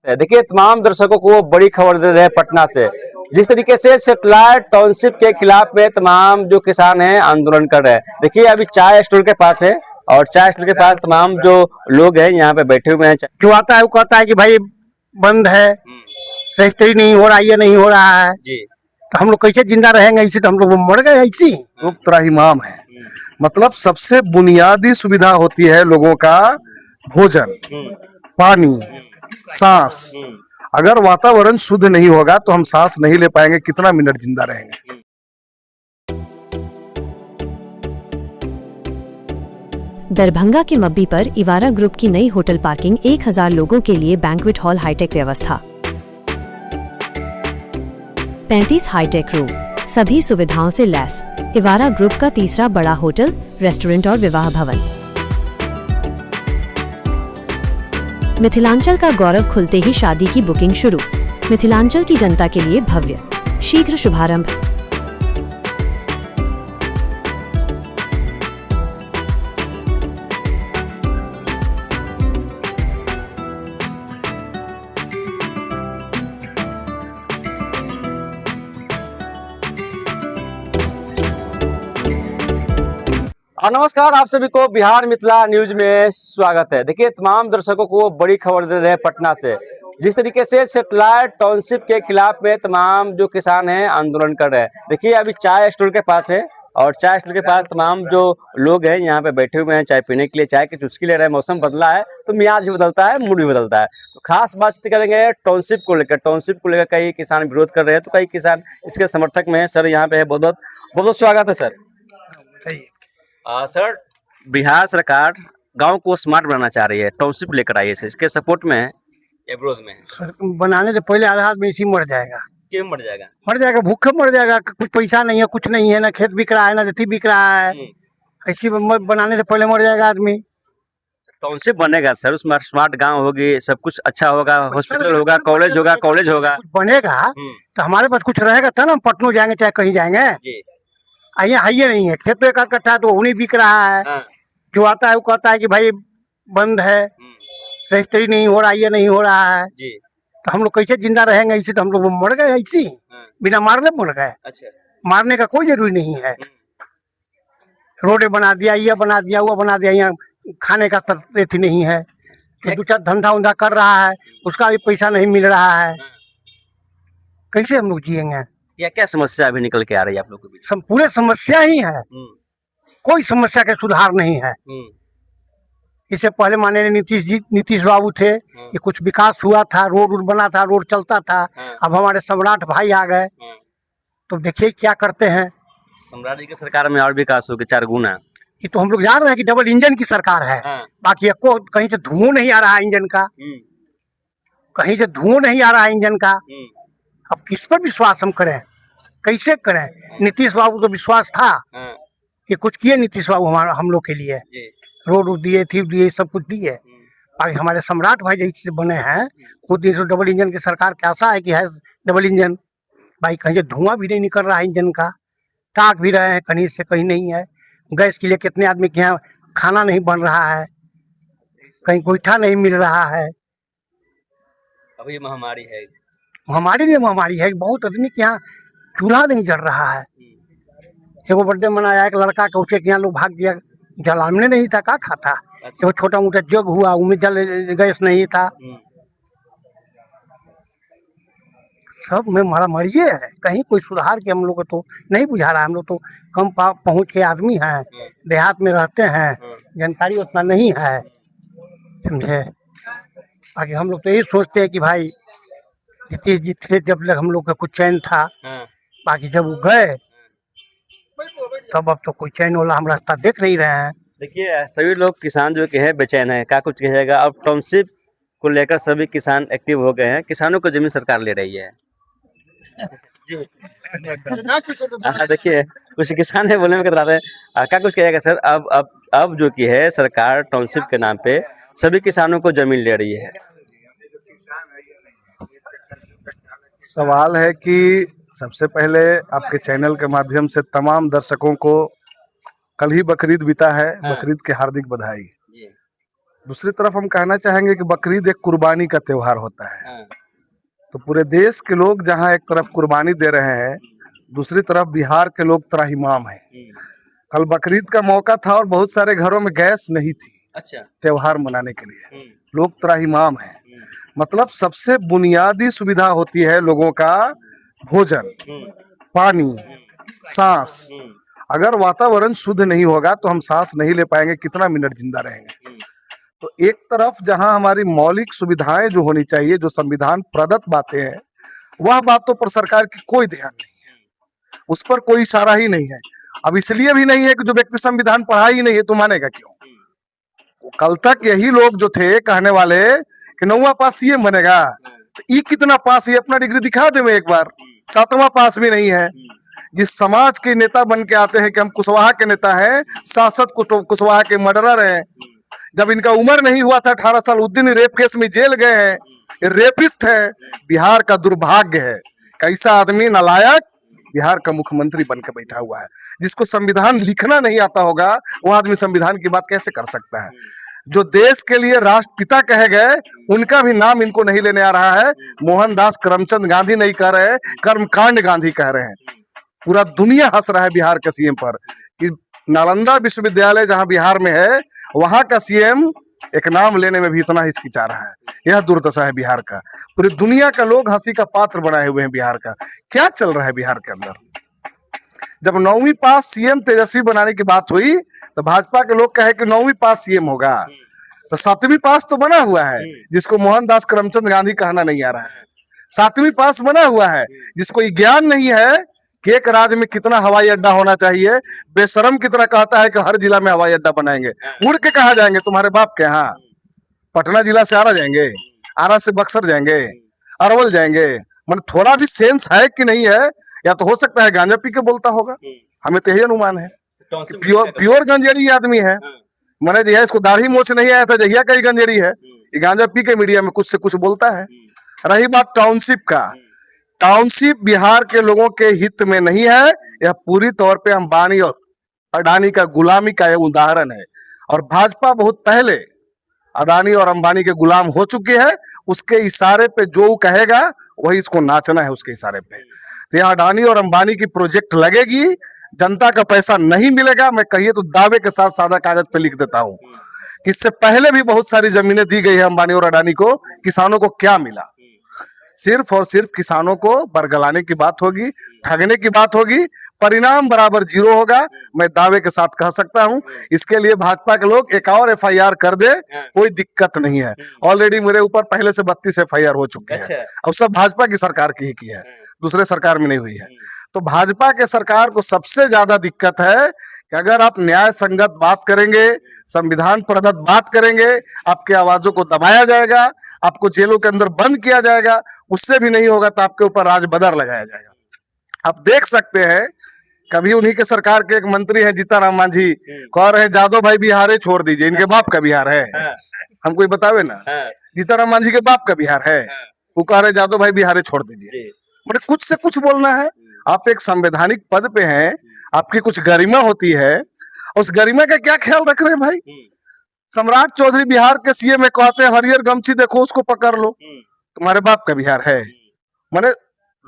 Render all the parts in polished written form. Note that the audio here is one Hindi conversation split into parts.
देखिए तमाम दर्शकों को बड़ी खबर दे रहे हैं पटना से। जिस तरीके से सेटेलाइट टाउनशिप के खिलाफ में तमाम जो किसान हैं आंदोलन कर रहे हैं। देखिए अभी चाय स्टोर के पास है और चाय स्टोर के पास तमाम जो लोग हैं यहाँ पे बैठे हुए हैं। जो आता है वो कहता है कि भाई बंद है, रजिस्ट्री नहीं हो रहा, ये नहीं हो रहा है जी। तो हम लोग कैसे जिंदा रहेंगे? ऐसे तो हम लोग मर गए ऐसी। लोग त्राहिमाम है। मतलब सबसे बुनियादी सुविधा होती है लोगों का भोजन, पानी, सांस। अगर वातावरण शुद्ध नहीं होगा तो हम सांस नहीं ले पाएंगे, कितना मिनट जिंदा रहेंगे। दरभंगा के मब्बी पर इवारा ग्रुप की नई होटल पार्किंग 1000 लोगों के लिए बैंक्वेट हॉल हाईटेक व्यवस्था, 35 हाईटेक रूम, सभी सुविधाओं से लैस। इवारा ग्रुप का तीसरा बड़ा होटल, रेस्टोरेंट और विवाह भवन। मिथिलांचल का गौरव खुलते ही शादी की बुकिंग शुरू। मिथिलांचल की जनता के लिए भव्य, शीघ्र शुभारंभ। नमस्कार, आप सभी को बिहार मिथिला न्यूज में स्वागत है। देखिए तमाम दर्शकों को बड़ी खबर दे रहे हैं पटना से। जिस तरीके से सेटेलाइट टाउनशिप के खिलाफ में तमाम जो किसान हैं आंदोलन कर रहे हैं। देखिए अभी चाय स्टोर के पास है और चाय स्टोर के पास तमाम जो लोग हैं यहाँ पे बैठे हुए हैं चाय पीने के लिए, चाय की चुस्की ले रहे हैं। मौसम बदला है तो मियाज भी बदलता है, मूड भी बदलता है। तो खास बातचीत करेंगे टाउनशिप को लेकर। टाउनशिप को लेकर कई किसान विरोध कर रहे हैं तो कई किसान इसके समर्थक में है। सर यहाँ पे है, बहुत बहुत स्वागत है सर। सर, बिहार सरकार गांव को स्मार्ट बनाना चाह रही है, टाउनशिप लेकर आई है। इसके सपोर्ट में है या विरोध में है? सर बनाने से पहले आधा आदमी इसी मर जाएगा। क्यों मर जाएगा? मर जाएगा, भूखे मर जाएगा। कुछ पैसा नहीं है, कुछ नहीं है, ना खेत बिक रहा है, ना जति बिक रहा है। ऐसी बनाने से पहले मर जाएगा आदमी। टाउनशिप बनेगा सर, उसमें स्मार्ट गांव होगी, सब कुछ अच्छा होगा, हॉस्पिटल होगा, कॉलेज होगा, कॉलेज होगा। कुछ बनेगा तो हमारे पास कुछ रहेगा तब ना हम पटनो जाएंगे चाहे कहीं जाएंगे। यहाँ ये नहीं है, खेत पे एक कट्ठा तो वो नहीं बिक रहा है। जो आता है वो कहता है कि भाई बंद है, रजिस्ट्री नहीं हो रहा, ये नहीं हो रहा है तो हम लोग कैसे जिंदा रहेंगे? ऐसे तो हम लोग मर गए ऐसी, बिना मारने मर गए। अच्छा। मारने का कोई जरूरी नहीं है। रोडे बना दिया, ये बना दिया, वो बना दिया, यहाँ खाने का थी नहीं है तो दो चार धंधा उंधा कर रहा है, उसका भी पैसा नहीं मिल रहा है। कैसे हम लोग जिएंगे? या क्या समस्या अभी निकल के आ रही है आप लोग के बीच? पूरे समस्या ही है, कोई समस्या का सुधार नहीं है। इससे पहले माननीय नीतीश बाबू थे, ये कुछ विकास हुआ था, रोड बना था, रोड चलता था। अब हमारे सम्राट भाई आ गए तो देखिए क्या करते हैं। सम्राट जी की सरकार में और विकास हो गया 4 गुना। ये तो हम लोग जान रहे हैं कि डबल इंजन की सरकार है। बाकी को कहीं से धुआं नहीं आ रहा है इंजन का, कहीं से धुआं नहीं आ रहा है इंजन का। अब किस पर विश्वास हम करें, कैसे करें? नीतीश बाबू तो विश्वास था, ये कुछ किए नीतीश बाबू हमारा हम लोग के लिए, रोड दिए, थी दिए, सब कुछ दिए। बाकी हमारे सम्राट भाई जैसे बने हैं वो दिन से डबल इंजन की सरकार कैसा है कि है डबल इंजन। भाई कहीं से धुआं भी नहीं निकल रहा है इंजन का, ताक भी रहे हैं कहीं से कहीं नहीं है। गैस के लिए कितने आदमी के यहाँ खाना नहीं बन रहा है, कहीं गोईठा नहीं मिल रहा है। अब ये महामारी है, महामारी है। बहुत आदमी के यहाँ चूल्हा नहीं जल रहा है। एगो बर्थडे मनाया एक लड़का का, उसके यहाँ लोग भाग गया, जलाने नहीं था, क्या खाता। एगो छोटा मोटा जग हुआ, उनमें गैस नहीं था। सब में मारामारी है, कहीं कोई सुधार के हम लोग को तो नहीं बुझा रहा। हम लोग तो कम पहुँच के आदमी हैं, देहात में रहते हैं, जानकारी उतना नहीं है, समझे। बाकी हम लोग तो यही सोचते हैं कि भाई नीतीश जी थे जब तक हम लोग का कुछ चैन था। बाकी जब वो गए तब अब तो कोई चैन वाला हम रास्ता देख नहीं रहे हैं। देखिए सभी लोग किसान जो के हैं बेचैन है, क्या कुछ कहेगा। अब टाउनशिप को लेकर सभी किसान एक्टिव हो गए हैं, किसानों को जमीन सरकार ले रही है। देखिए कुछ किसान है बोलने में कतराते हैं, क्या कुछ कहेगा सर। अब जो की है सरकार टाउनशिप के नाम पे सभी किसानों को जमीन ले रही है। सवाल है कि सबसे पहले आपके चैनल के माध्यम से तमाम दर्शकों को, कल ही बकरीद बीता है, बकरीद की हार्दिक बधाई। दूसरी तरफ हम कहना चाहेंगे कि बकरीद एक कुर्बानी का त्योहार होता है। हाँ, तो पूरे देश के लोग जहां एक तरफ कुर्बानी दे रहे हैं, दूसरी तरफ बिहार के लोग त्राहिमाम हैं। कल बकरीद का मौका था और बहुत सारे घरों में गैस नहीं थी अच्छा। त्योहार मनाने के लिए। लोग त्राहिमाम हैं। मतलब सबसे बुनियादी सुविधा होती है लोगों का भोजन, पानी, सांस। अगर वातावरण शुद्ध नहीं होगा तो हम सांस नहीं ले पाएंगे, कितना मिनट जिंदा रहेंगे। तो एक तरफ जहां हमारी मौलिक सुविधाएं जो होनी चाहिए, जो संविधान प्रदत्त बातें हैं, वह बातों पर सरकार की कोई ध्यान नहीं है, उस पर कोई इशारा ही नहीं है। अब इसलिए भी नहीं है कि जो व्यक्ति संविधान पढ़ा ही नहीं है तो मानेगा क्यों? कल तक यही लोग जो थे कहने वाले कि 9वां पास सीएम बनेगा, तो ये कितना पास, ये अपना डिग्री दिखा दे मैं एक बार। 7वां पास भी नहीं है। जिस समाज के नेता बन के आते हैं कि हम कुशवाहा के नेता हैं, सांसद कुशवाहा के मर्डरर हैं। जब इनका उम्र नहीं हुआ था 18 साल, उस दिन रेप केस में जेल गए हैं, ये रेपिस्ट है। बिहार का दुर्भाग्य है, कैसा आदमी नालायक बिहार का मुख्यमंत्री बन के बैठा हुआ है। जिसको संविधान लिखना नहीं आता होगा वो आदमी संविधान की बात कैसे कर सकता है? जो देश के लिए राष्ट्रपिता कहे गए उनका भी नाम इनको नहीं लेने आ रहा है। मोहनदास करमचंद गांधी नहीं कह रहे, कर्मकांड गांधी कह रहे हैं। पूरा दुनिया हंस रहा है बिहार के सीएम पर कि नालंदा विश्वविद्यालय जहां बिहार में है, वहां का सीएम एक नाम लेने में भी इतना हिचकिचा रहा है। यह दुर्दशा है बिहार का। पूरी दुनिया का लोग हंसी का पात्र बनाए हुए हैं बिहार का। क्या चल रहा है बिहार के अंदर? जब 9वीं पास सीएम तेजस्वी बनाने की बात हुई तो भाजपा के लोग कहे कि 9वीं पास सीएम होगा, तो 7वीं पास तो बना हुआ है जिसको मोहनदास करमचंद गांधी कहना नहीं आ रहा है। 7वीं पास बना हुआ है जिसको ये ज्ञान नहीं है कि एक राज्य में कितना हवाई अड्डा होना चाहिए। बेशरम की तरह कहता है कि हर जिला में हवाई अड्डा बनाएंगे। उड़ के कहा जाएंगे? तुम्हारे बाप के यहाँ पटना जिला से आरा जाएंगे, आरा से बक्सर जाएंगे, अरवल जाएंगे। मतलब थोड़ा भी सेंस है कि नहीं है? या तो हो सकता है गांजा पी के बोलता होगा, हमें तो यही अनुमान है। प्योर गंजेड़ी आदमी है। मैंने जो है इसको दाढ़ी मोछ नहीं आया था, जहिया का ही गंजेड़ी है। ये गांजा पी के मीडिया में कुछ से कुछ बोलता है। रही बात टाउनशिप का, टाउनशिप बिहार के लोगों के हित में नहीं है। यह पूरी तौर पे अंबानी और अडानी का गुलामी का यह उदाहरण है। और भाजपा बहुत पहले अडानी और अंबानी के गुलाम हो चुकी है। उसके इशारे पे जो कहेगा वही इसको नाचना है, उसके इशारे पे। तो यहाँ अडानी और अंबानी की प्रोजेक्ट लगेगी, जनता का पैसा नहीं मिलेगा। मैं कहिए तो दावे के साथ सादा कागज पे लिख देता हूँ कि इससे पहले भी बहुत सारी जमीनें दी गई है अंबानी और अडानी को। किसानों को क्या मिला? सिर्फ और सिर्फ किसानों को बरगलाने की बात होगी, ठगने की बात होगी, परिणाम बराबर 0 होगा। मैं दावे के साथ कह सकता हूं। इसके लिए भाजपा के लोग एक और FIR कर दे, कोई दिक्कत नहीं है। ऑलरेडी मेरे ऊपर पहले से 32 FIR हो चुके हैं। अब सब भाजपा की सरकार की ही की है, दूसरे सरकार में नहीं हुई है। तो भाजपा के सरकार को सबसे ज्यादा दिक्कत है कि अगर आप न्याय संगत बात करेंगे, संविधान प्रदत्त बात करेंगे, आपकी आवाजों को दबाया जाएगा, आपको जेलों के अंदर बंद किया जाएगा। उससे भी नहीं होगा तो आपके ऊपर राजबदर लगाया जाएगा। आप देख सकते हैं कभी उन्हीं के सरकार के एक मंत्री हैं जीताराम मांझी, कह रहे जादव भाई बिहार छोड़ दीजिए, इनके बाप का बिहार है। हमको ये बतावे ना, जीताराम मांझी के बाप का बिहार है, वो कह रहे जादव भाई बिहार छोड़ दीजिए। मतलब कुछ से कुछ बोलना है। आप एक संवैधानिक पद पे हैं, आपकी कुछ गरिमा होती है, उस गरिमा का क्या ख्याल रख रहे हैं भाई? सम्राट चौधरी बिहार के सीएम में कहते हैं हरियर गमछी देखो उसको पकड़ लो, तुम्हारे बाप का बिहार है। माने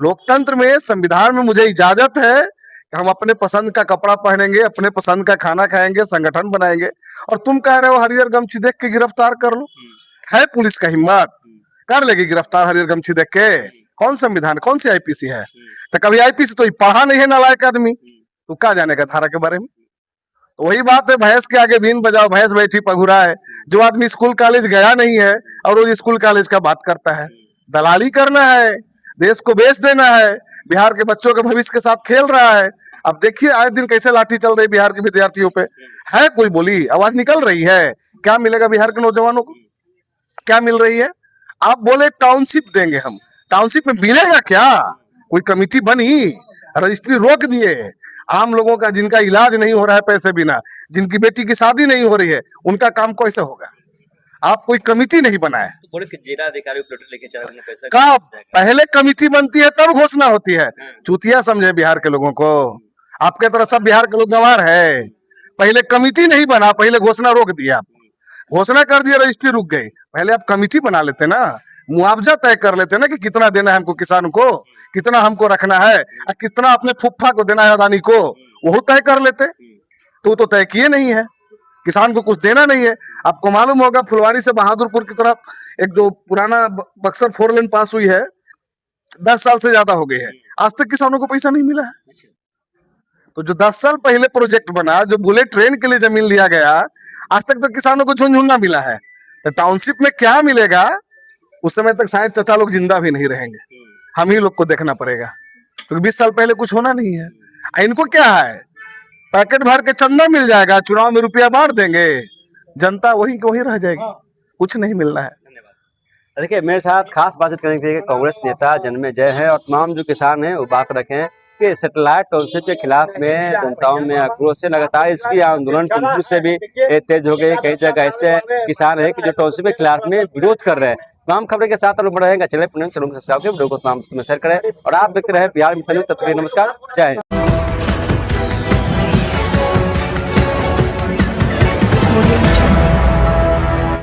लोकतंत्र में, संविधान में मुझे इजाजत है कि हम अपने पसंद का कपड़ा पहनेंगे, अपने पसंद का खाना खाएंगे, संगठन बनाएंगे, और तुम कह रहे हो हरियर गमछी देख के गिरफ्तार कर लो। है पुलिस का हिम्मत? कर लेगी गिरफ्तार हरियर गमछी देख के? कौन संविधान, कौन सी IPC है? तो कभी IPC तो पढ़ा नहीं है नालायक आदमी, तो क्या जानेगा धारा के बारे में? तो वही बात है, भैंस के आगे बीन बजाओ, भैंस बैठी पगुरा है। जो आदमी स्कूल कॉलेज गया नहीं है और रोज स्कूल कॉलेज का बात करता है। दलाली करना है, देश को बेच देना है, बिहार के बच्चों के भविष्य के साथ खेल रहा है। अब देखिए आए दिन कैसे लाठी चल रही बिहार के विद्यार्थियों पे। है कोई बोली, आवाज निकल रही है? क्या मिलेगा बिहार के नौजवानों को? क्या मिल रही है? आप बोले टाउनशिप देंगे हम, टाउनशिप में मिलेगा क्या? कोई कमिटी बनी, रजिस्ट्री रोक दिए। आम लोगों का जिनका इलाज नहीं हो रहा है पैसे बिना, जिनकी बेटी की शादी नहीं हो रही है, उनका काम कैसे होगा? आप कोई कमिटी नहीं बनाए। जिला अधिकारी लेके पैसा का पहले कमिटी बनती है तब घोषणा होती है। चूतिया समझे बिहार के लोगों को। आपके तरह सब बिहार के लोग गंवार है। पहले कमिटी नहीं बना, पहले घोषणा रोक दिया। घोषणा कर दिया, रजिस्ट्री रुक गई। पहले आप कमिटी बना लेते ना, मुआवजा तय कर लेते ना कि कितना देना है हमको किसान को, कितना हमको रखना है और कितना अपने फुफ्फा को देना है अदानी को, वो तय कर लेते। तो तय किए नहीं है, किसान को कुछ देना नहीं है। आपको मालूम होगा फुलवारी से बहादुरपुर की तरफ एक जो पुराना बक्सर 4 लेन पास हुई है, 10 साल से ज्यादा हो गए हैं, आज तक किसानों को पैसा नहीं मिला है। तो जो 10 साल पहले प्रोजेक्ट बना, जो बुलेट ट्रेन के लिए जमीन लिया गया, आज तक तो किसानों को झुनझुना मिला है। तो टाउनशिप में क्या मिलेगा, उस समय तक शायद चाचा लोग जिंदा भी नहीं रहेंगे, हम ही लोग को देखना पड़ेगा, क्योंकि 20 साल पहले कुछ होना नहीं है। इनको क्या है, पैकेट भर के चंदा मिल जाएगा, चुनाव में रुपया बांट देंगे, जनता वही की वही रह जाएगी, कुछ नहीं मिलना है। देखिए मेरे साथ खास बातचीत करने के लिए कांग्रेस नेता जन्मेजय है और तमाम जो किसान हैं वो बात रखें कि सैटेलाइट टाउनशिप के खिलाफ में जनताओं में आक्रोश है। लगातार इसकी आंदोलन टेम्पू से भी तेज हो गए। कई जगह ऐसे किसान हैं कि जो टाउनशिप के खिलाफ में विरोध कर रहे हैं। तमाम खबरें के साथ लोग बढ़ेंगे, चले चैनल को सब्सक्राइब करें, वीडियो को तमाम में शेयर करें और आप देखते रहे बिहार मित्र न्यूज़। तब तक के लिए नमस्कार, जय हिंद।